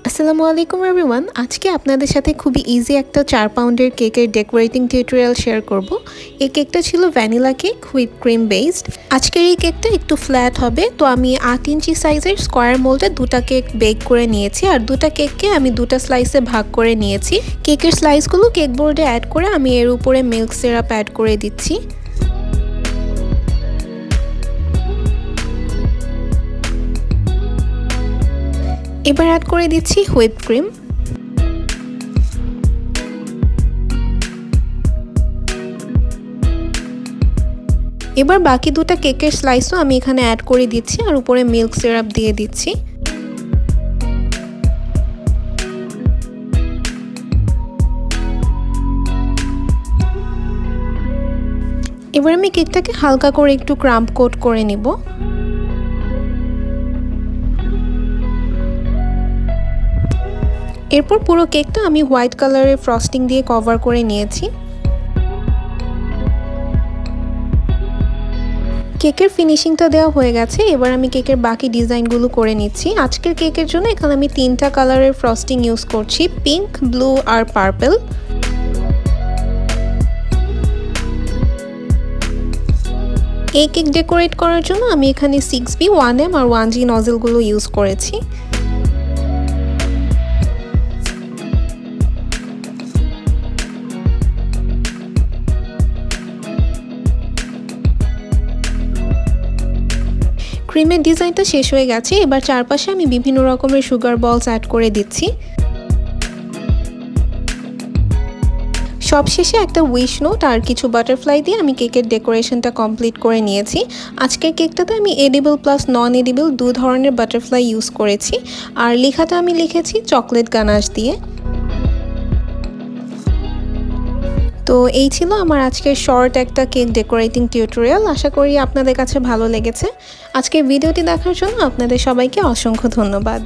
আসসালামু আলাইকুম এভরিওয়ান। আজকে আপনাদের সাথে খুবই ইজি একটা 4 পাউন্ডের কেকের ডেকোরেটিং টিউটোরিয়াল শেয়ার করব। এই কেকটা ছিল vanilla cake whip cream based. আজকের এই কেকটা একটু ফ্ল্যাট হবে, তো আমি 8 ইঞ্চি সাইজের স্কোয়ার মোল্ডে দুটা কেক বেক করে নিয়েছি আর দুটা কেককে আমি দুটা স্লাইসে ভাগ করে নিয়েছি। কেকের স্লাইসগুলো কেক বোর্ডে অ্যাড করে আমি এর উপরে মিল্ক সিরাপ অ্যাড করে দিচ্ছি। এবার অ্যাড করে দিচ্ছি হুইপ ক্রিম। এবার বাকি দুটো কেকের স্লাইসও আমি এখানে অ্যাড করে দিচ্ছি আর উপরে মিল্ক সিরাপ দিয়ে দিচ্ছি। এবার আমি কেকটাকে হালকা করে একটু ক্রাম্প কোট করে নিব। এরপর পুরো কেকটা আমি হোয়াইট কালারের ফ্রস্টিং দিয়ে কভার করে নিয়েছি। কেকের ফিনিশিংটা দেওয়া হয়ে গেছে, এবার আমি কেকের বাকি ডিজাইনগুলো করে নিচ্ছি। আজকের কেকের জন্য এখানে আমি 3টা কালারের ফ্রস্টিং ইউজ করছি, পিঙ্ক, ব্লু আর পার্পল। এই কেক ডেকোরেট করার জন্য আমি এখানে 6B, 1M আর 1G নজলগুলো ইউজ করেছি। ক্রিমের ডিজাইনটা শেষ হয়ে গেছে, এবার চারপাশে আমি বিভিন্ন রকমের সুগার বলস অ্যাড করে দিচ্ছি। সবশেষে একটা উইশ নোট আর কিছু বাটারফ্লাই দিয়ে আমি কেকের ডেকোরেশনটা কমপ্লিট করে নিয়েছি। আজকের কেকটাতে আমি এডিবল প্লাস নন এডিবল দু ধরনের বাটারফ্লাই ইউজ করেছি আর লেখাটা আমি লিখেছি চকলেট গানাশ দিয়ে। তো এই ছিল আমার আজকের শর্ট একটা কেক ডেকোরেটিং টিউটোরিয়াল। আশা করি আপনাদের কাছে ভালো লেগেছে। আজকের ভিডিওটি দেখার জন্য আপনাদের সবাইকে অসংখ্য ধন্যবাদ।